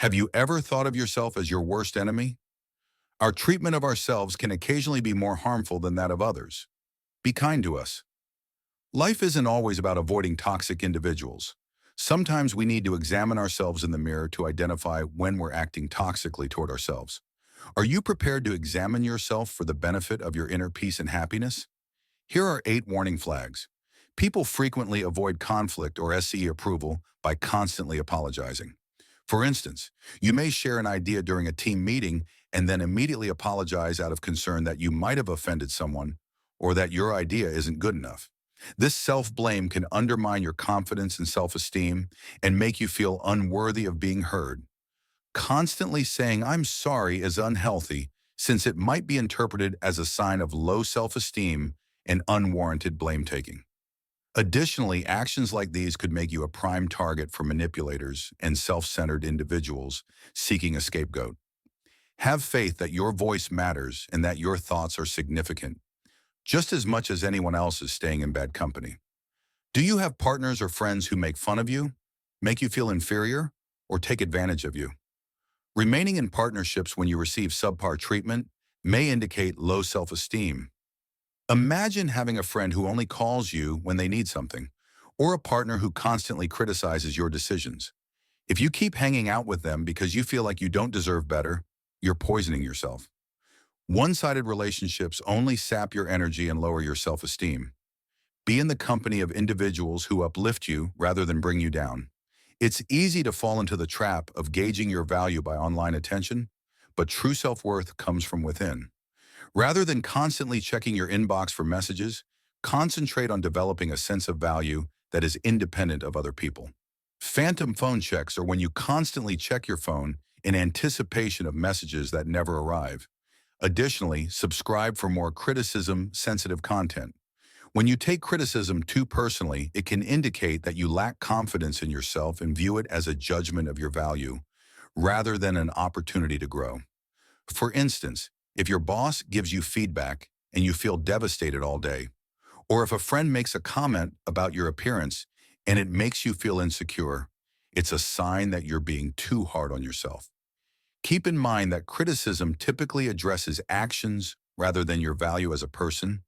Have you ever thought of yourself as your worst enemy? Our treatment of ourselves can occasionally be more harmful than that of others. Be kind to us. Life isn't always about avoiding toxic individuals. Sometimes we need to examine ourselves in the mirror to identify when we're acting toxically toward ourselves. Are you prepared to examine yourself for the benefit of your inner peace and happiness? Here are 8 warning flags. People frequently avoid conflict or SE approval by constantly apologizing. For instance, you may share an idea during a team meeting and then immediately apologize out of concern that you might have offended someone or that your idea isn't good enough. This self-blame can undermine your confidence and self-esteem and make you feel unworthy of being heard. Constantly saying "I'm sorry" is unhealthy since it might be interpreted as a sign of low self-esteem and unwarranted blame-taking. Additionally, actions like these could make you a prime target for manipulators and self-centered individuals seeking a scapegoat. Have faith that your voice matters and that your thoughts are significant, just as much as anyone else is staying in bad company. Do you have partners or friends who make fun of you, make you feel inferior, or take advantage of you? Remaining in partnerships when you receive subpar treatment may indicate low self-esteem. Imagine having a friend who only calls you when they need something, or a partner who constantly criticizes your decisions. If you keep hanging out with them because you feel like you don't deserve better, you're poisoning yourself. One-sided relationships only sap your energy and lower your self-esteem. Be in the company of individuals who uplift you rather than bring you down. It's easy to fall into the trap of gauging your value by online attention, but true self-worth comes from within. Rather than constantly checking your inbox for messages, concentrate on developing a sense of value that is independent of other people. Phantom phone checks are when you constantly check your phone in anticipation of messages that never arrive. Additionally, subscribe for more criticism-sensitive content. When you take criticism too personally, it can indicate that you lack confidence in yourself and view it as a judgment of your value, rather than an opportunity to grow. For instance, if your boss gives you feedback and you feel devastated all day, or if a friend makes a comment about your appearance and it makes you feel insecure, it's a sign that you're being too hard on yourself. Keep in mind that criticism typically addresses actions rather than your value as a person,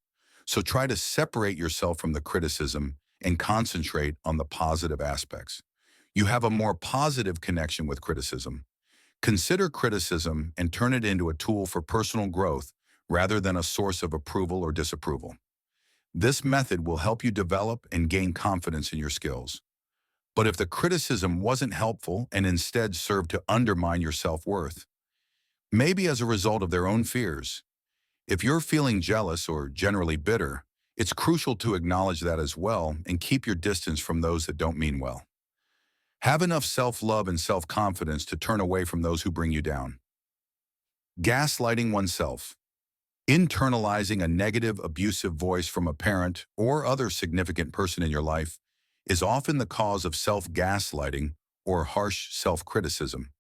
so try to separate yourself from the criticism and concentrate on the positive aspects. You have a more positive connection with criticism. Consider criticism and turn it into a tool for personal growth rather than a source of approval or disapproval. This method will help you develop and gain confidence in your skills. But if the criticism wasn't helpful and instead served to undermine your self-worth, maybe as a result of their own fears, if you're feeling jealous or generally bitter, it's crucial to acknowledge that as well and keep your distance from those that don't mean well. Have enough self-love and self-confidence to turn away from those who bring you down. Gaslighting oneself. Internalizing a negative, abusive voice from a parent or other significant person in your life is often the cause of self-gaslighting or harsh self-criticism.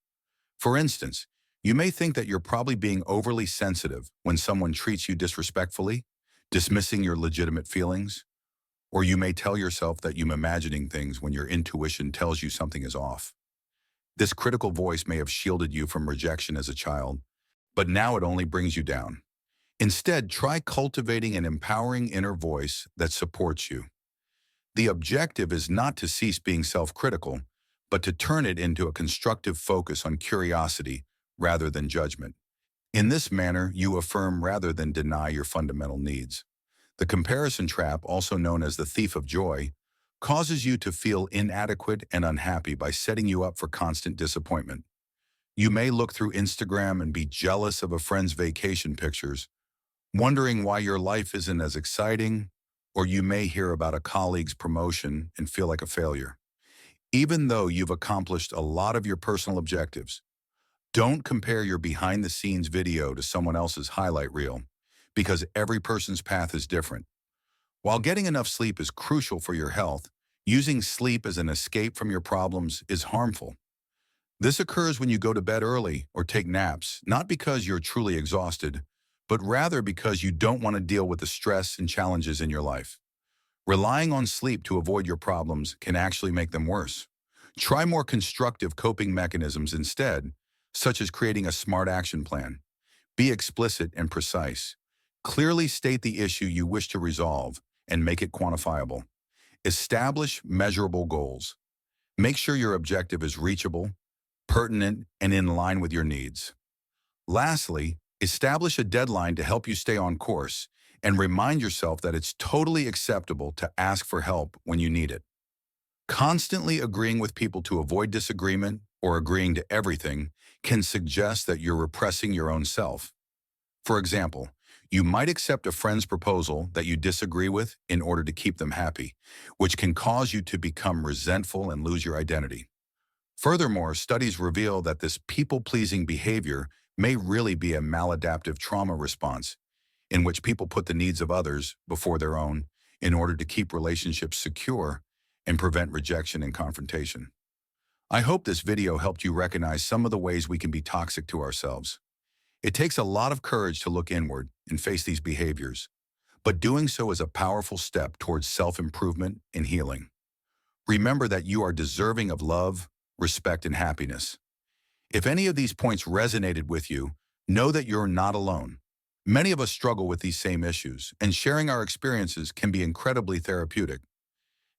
For instance, you may think that you're probably being overly sensitive when someone treats you disrespectfully, dismissing your legitimate feelings, or you may tell yourself that you're imagining things when your intuition tells you something is off. This critical voice may have shielded you from rejection as a child, but now it only brings you down. Instead, try cultivating an empowering inner voice that supports you. The objective is not to cease being self-critical, but to turn it into a constructive focus on curiosity rather than judgment. In this manner, you affirm rather than deny your fundamental needs. The comparison trap, also known as the thief of joy, causes you to feel inadequate and unhappy by setting you up for constant disappointment. You may look through Instagram and be jealous of a friend's vacation pictures, wondering why your life isn't as exciting, or you may hear about a colleague's promotion and feel like a failure. Even though you've accomplished a lot of your personal objectives, don't compare your behind-the-scenes video to someone else's highlight reel, because every person's path is different. While getting enough sleep is crucial for your health, using sleep as an escape from your problems is harmful. This occurs when you go to bed early or take naps, not because you're truly exhausted, but rather because you don't want to deal with the stress and challenges in your life. Relying on sleep to avoid your problems can actually make them worse. Try more constructive coping mechanisms instead, such as creating a smart action plan. Be explicit and precise. Clearly state the issue you wish to resolve and make it quantifiable. Establish measurable goals. Make sure your objective is reachable, pertinent, and in line with your needs. Lastly, establish a deadline to help you stay on course and remind yourself that it's totally acceptable to ask for help when you need it. Constantly agreeing with people to avoid disagreement or agreeing to everything can suggest that you're repressing your own self. For example, you might accept a friend's proposal that you disagree with in order to keep them happy, which can cause you to become resentful and lose your identity. Furthermore, studies reveal that this people-pleasing behavior may really be a maladaptive trauma response in which people put the needs of others before their own in order to keep relationships secure and prevent rejection and confrontation. I hope this video helped you recognize some of the ways we can be toxic to ourselves. It takes a lot of courage to look inward and face these behaviors, but doing so is a powerful step towards self-improvement and healing. Remember that you are deserving of love, respect, and happiness. If any of these points resonated with you, know that you're not alone. Many of us struggle with these same issues, and sharing our experiences can be incredibly therapeutic.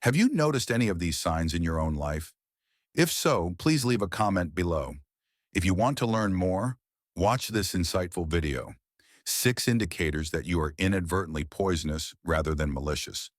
Have you noticed any of these signs in your own life? If so, please leave a comment below. If you want to learn more, watch this insightful video. 6 indicators that you are inadvertently poisonous rather than malicious.